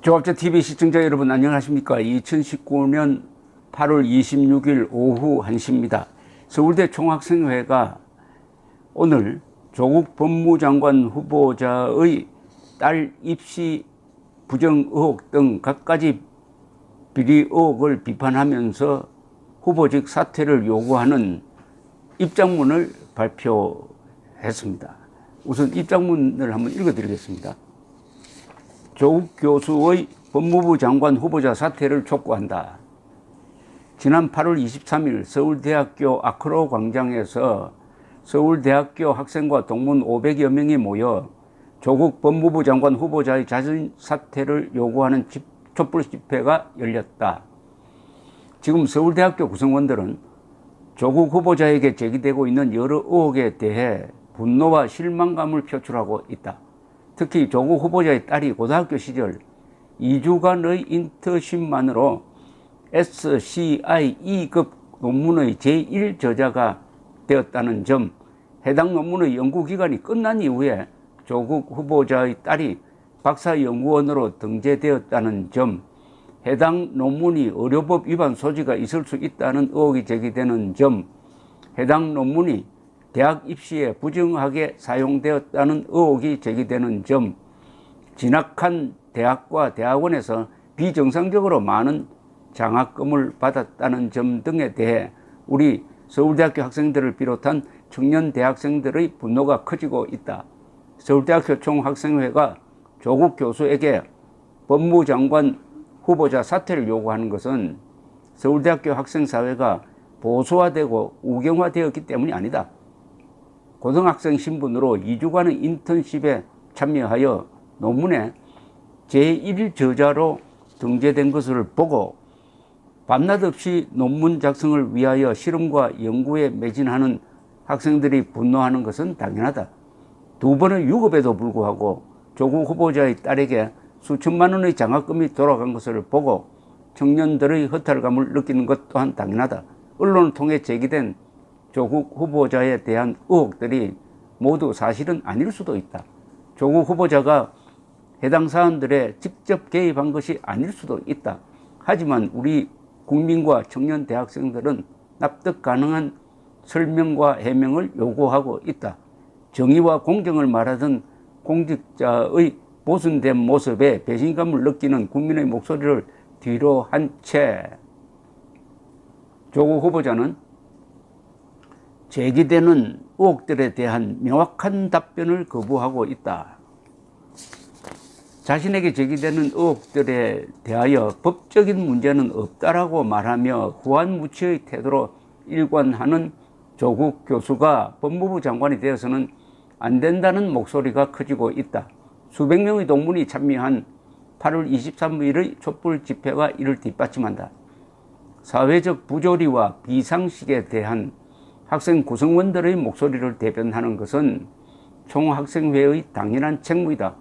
조합자TV 시청자 여러분 안녕하십니까. 2019년 8월 26일 오후 1시입니다. 서울대 총학생회가 오늘 조국 법무장관 후보자의 딸 입시 부정 의혹 등 갖가지 비리 의혹을 비판하면서 후보직 사퇴를 요구하는 입장문을 발표했습니다. 우선 입장문을 한번 읽어드리겠습니다. 조국 교수의 법무부 장관 후보자 사퇴를 촉구한다. 지난 8월 23일 서울대학교 아크로 광장에서 서울대학교 학생과 동문 500여 명이 모여 조국 법무부 장관 후보자의 자진 사퇴를 요구하는 촛불 집회가 열렸다. 지금 서울대학교 구성원들은 조국 후보자에게 제기되고 있는 여러 의혹에 대해 분노와 실망감을 표출하고 있다. 특히 조국 후보자의 딸이 고등학교 시절 2주간의 인턴십만으로 SCI2급 논문의 제1저자가 되었다는 점, 해당 논문의 연구기간이 끝난 이후에 조국 후보자의 딸이 박사연구원으로 등재되었다는 점, 해당 논문이 의료법 위반 소지가 있을 수 있다는 의혹이 제기되는 점, 해당 논문이 대학 입시에 부정하게 사용되었다는 의혹이 제기되는 점, 진학한 대학과 대학원에서 비정상적으로 많은 장학금을 받았다는 점 등에 대해 우리 서울대학교 학생들을 비롯한 청년 대학생들의 분노가 커지고 있다. 서울대학교 총학생회가 조국 교수에게 법무장관 후보자 사퇴를 요구하는 것은 서울대학교 학생사회가 보수화되고 우경화되었기 때문이 아니다. 고등학생 신분으로 2주간의 인턴십에 참여하여 논문에 제1저자로 등재된 것을 보고 밤낮 없이 논문 작성을 위하여 실험과 연구에 매진하는 학생들이 분노하는 것은 당연하다. 두 번의 유급에도 불구하고 조국 후보자의 딸에게 수천만 원의 장학금이 돌아간 것을 보고 청년들의 허탈감을 느끼는 것 또한 당연하다. 언론을 통해 제기된 조국 후보자에 대한 의혹들이 모두 사실은 아닐 수도 있다. 조국 후보자가 해당 사안들에 직접 개입한 것이 아닐 수도 있다. 하지만 우리 국민과 청년 대학생들은 납득 가능한 설명과 해명을 요구하고 있다. 정의와 공정을 말하던 공직자의 보순된 모습에 배신감을 느끼는 국민의 목소리를 뒤로 한 채 조국 후보자는 제기되는 의혹들에 대한 명확한 답변을 거부하고 있다. 자신에게 제기되는 의혹들에 대하여 법적인 문제는 없다라고 말하며 후한무치의 태도로 일관하는 조국 교수가 법무부 장관이 되어서는 안 된다는 목소리가 커지고 있다. 수백 명의 동문이 참여한 8월 23일의 촛불 집회가 이를 뒷받침한다. 사회적 부조리와 비상식에 대한 학생 구성원들의 목소리를 대변하는 것은 총학생회의 당연한 책무이다.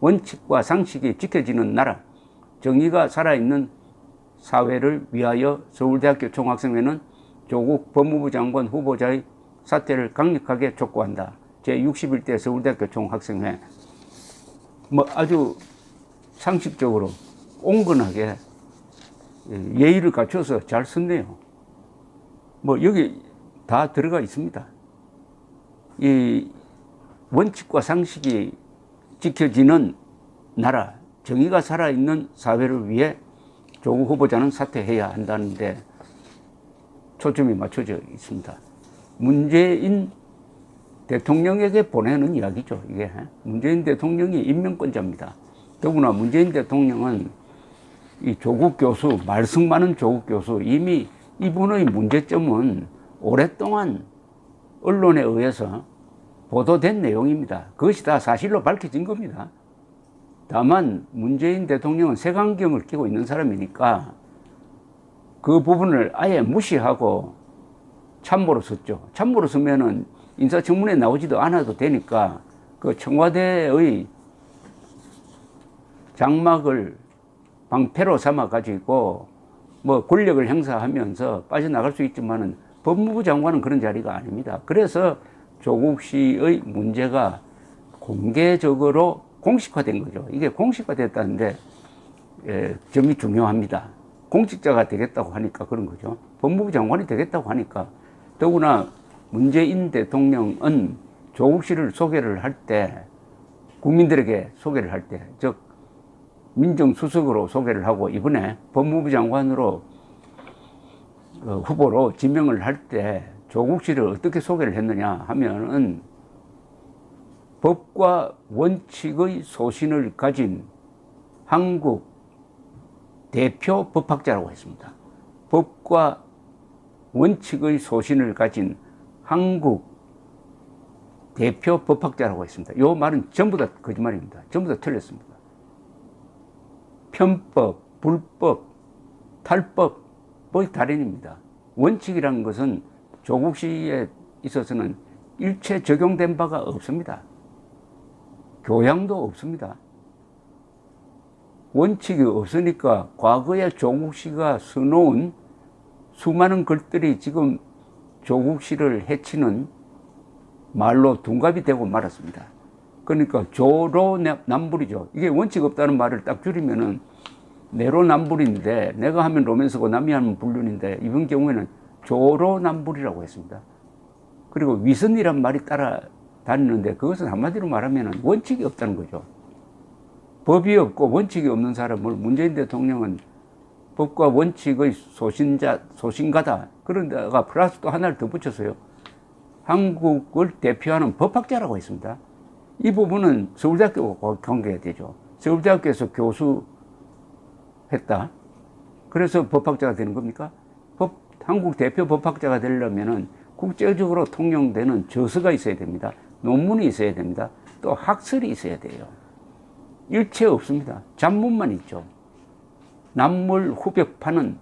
원칙과 상식이 지켜지는 나라, 정의가 살아있는 사회를 위하여 서울대학교 총학생회는 조국 법무부 장관 후보자의 사퇴를 강력하게 촉구한다. 제61대 서울대학교 총학생회. 아주 상식적으로 온건하게 예의를 갖춰서 잘 썼네요. 여기 다 들어가 있습니다. 이 원칙과 상식이 지켜지는 나라, 정의가 살아있는 사회를 위해 조국 후보자는 사퇴해야 한다는데 초점이 맞춰져 있습니다. 문재인 대통령에게 보내는 이야기죠. 이게 문재인 대통령이 임명권자입니다. 더구나 문재인 대통령은 이 조국 교수, 말썽 많은 조국 교수, 이미 이분의 문제점은 오랫동안 언론에 의해서 보도된 내용입니다. 그것이 다 사실로 밝혀진 겁니다. 다만 문재인 대통령은 색안경을 끼고 있는 사람이니까 그 부분을 아예 무시하고 참모로 썼죠. 참모로 쓰면은 인사청문회 나오지도 않아도 되니까 그 청와대의 장막을 방패로 삼아가지고 권력을 행사하면서 빠져나갈 수 있지만은 법무부 장관은 그런 자리가 아닙니다. 그래서 조국 씨의 문제가 공개적으로 공식화된 거죠. 이게 공식화됐다는데 점이 중요합니다. 공직자가 되겠다고 하니까 그런 거죠. 법무부 장관이 되겠다고 하니까. 더구나 문재인 대통령은 조국 씨를 소개를 할 때, 국민들에게 소개를 할 때, 즉 민정수석으로 소개를 하고 이번에 법무부 장관으로 후보로 지명을 할 때 조국 씨를 어떻게 소개를 했느냐 하면은 법과 원칙의 소신을 가진 한국 대표 법학자라고 했습니다. 법과 원칙의 소신을 가진 한국 대표 법학자라고 했습니다. 이 말은 전부 다 거짓말입니다. 전부 다 틀렸습니다. 편법, 불법, 탈법의 달인입니다. 원칙이라는 것은 조국 씨에 있어서는 일체 적용된 바가 없습니다. 교양도 없습니다. 원칙이 없으니까 과거에 조국 씨가 써놓은 수많은 글들이 지금 조국 씨를 해치는 말로 둔갑이 되고 말았습니다. 그러니까 조로남불이죠. 이게 원칙 없다는 말을 딱 줄이면은 내로남불인데, 내가 하면 로맨스고 남이 하면 불륜인데 이번 경우에는 조로남불이라고 했습니다. 그리고 위선이란 말이 따라다니는데 그것은 한마디로 말하면 원칙이 없다는 거죠. 법이 없고 원칙이 없는 사람을 문재인 대통령은 법과 원칙의 소신가다. 그런데가 플러스 또 하나를 더 붙였어요. 한국을 대표하는 법학자라고 했습니다. 이 부분은 서울대학교와 관계가 되죠. 서울대학교에서 교수했다. 그래서 법학자가 되는 겁니까? 한국 대표 법학자가 되려면은 국제적으로 통용되는 저서가 있어야 됩니다. 논문이 있어야 됩니다. 또 학설이 있어야 돼요. 일체 없습니다. 잡문만 있죠. 남물 후벽파는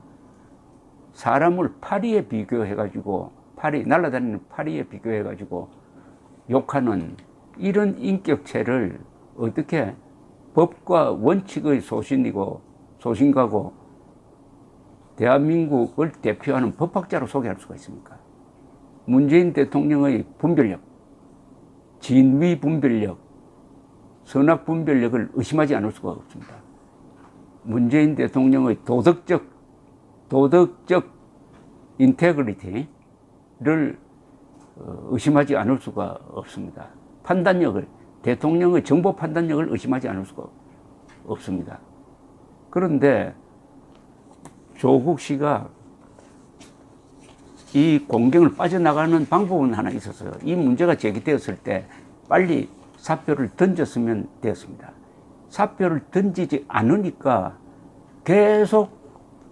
사람을 파리에 비교해가지고, 날아다니는 파리에 비교해가지고 욕하는 이런 인격체를 어떻게 법과 원칙의 소신가고 대한민국을 대표하는 법학자로 소개할 수가 있습니까? 문재인 대통령의 분별력, 진위 분별력, 선악 분별력을 의심하지 않을 수가 없습니다. 문재인 대통령의 도덕적 인테그리티를 의심하지 않을 수가 없습니다. 대통령의 정보 판단력을 의심하지 않을 수가 없습니다. 그런데 조국 씨가 이 공경을 빠져나가는 방법은 하나 있었어요. 이 문제가 제기되었을 때 빨리 사표를 던졌으면 되었습니다. 사표를 던지지 않으니까 계속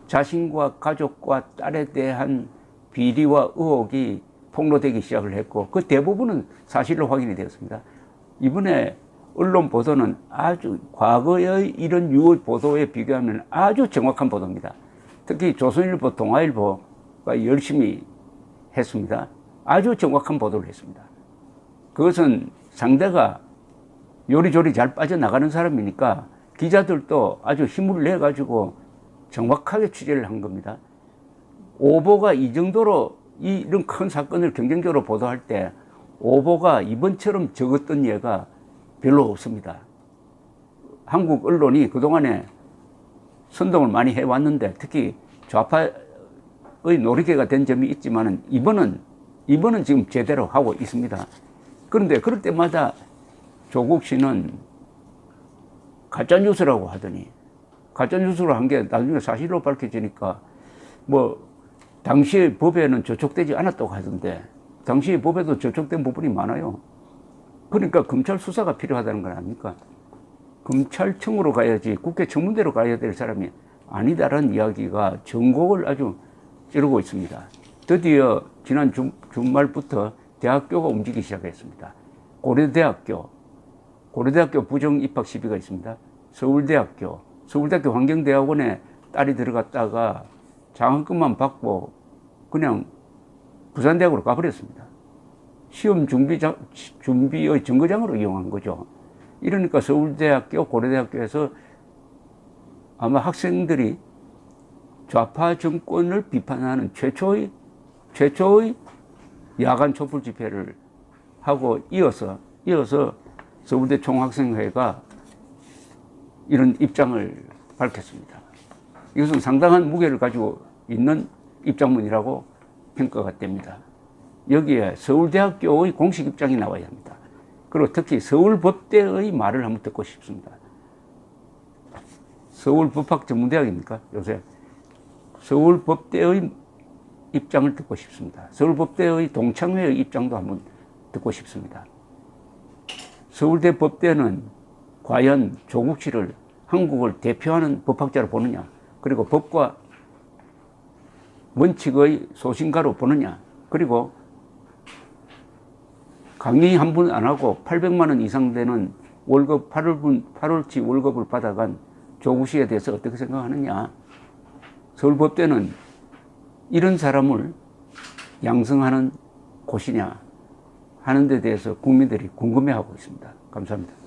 자신과 가족과 딸에 대한 비리와 의혹이 폭로되기 시작을 했고, 그 대부분은 사실로 확인이 되었습니다. 이번에 언론 보도는 아주 과거의 이런 유의 보도에 비교하면 아주 정확한 보도입니다. 특히 조선일보, 동아일보가 열심히 했습니다. 아주 정확한 보도를 했습니다. 그것은 상대가 요리조리 잘 빠져나가는 사람이니까 기자들도 아주 힘을 내가지고 정확하게 취재를 한 겁니다. 오보가 이 정도로 이런 큰 사건을 경쟁적으로 보도할 때 오보가 이번처럼 적었던 예가 별로 없습니다. 한국 언론이 그동안에 선동을 많이 해왔는데 특히 좌파의 놀이개가 된 점이 있지만은 이번은 지금 제대로 하고 있습니다. 그런데 그럴 때마다 조국 씨는 가짜뉴스라고 하더니, 가짜뉴스로 한 게 나중에 사실로 밝혀지니까 당시의 법에는 저촉되지 않았다고 하던데 당시의 법에도 저촉된 부분이 많아요. 그러니까 검찰 수사가 필요하다는 건 아닙니까? 검찰청으로 가야지 국회 청문대로 가야 될 사람이 아니다라는 이야기가 전곡을 아주 찌르고 있습니다. 드디어 지난 주말부터 대학교가 움직이기 시작했습니다. 고려대학교 부정 입학 시비가 있습니다. 서울대학교 환경대학원에 딸이 들어갔다가 장학금만 받고 그냥 부산대학으로 가버렸습니다. 시험 준비의 정거장으로 이용한 거죠. 이러니까 서울대학교, 고려대학교에서 아마 학생들이 좌파 정권을 비판하는 최초의 야간 촛불 집회를 하고 이어서 서울대 총학생회가 이런 입장을 밝혔습니다. 이것은 상당한 무게를 가지고 있는 입장문이라고 평가가 됩니다. 여기에 서울대학교의 공식 입장이 나와야 합니다. 그리고 특히 서울법대의 말을 한번 듣고 싶습니다. 서울법학전문대학입니까? 요새 서울법대의 입장을 듣고 싶습니다. 서울법대의 동창회의 입장도 한번 듣고 싶습니다. 서울대 법대는 과연 조국 씨를 한국을 대표하는 법학자로 보느냐, 그리고 법과 원칙의 소신가로 보느냐, 그리고 강의 한 번 안 하고 800만 원 이상 되는 월급 8월치 월급을 받아간 조국 씨에 대해서 어떻게 생각하느냐. 서울법대는 이런 사람을 양성하는 곳이냐 하는 데 대해서 국민들이 궁금해하고 있습니다. 감사합니다.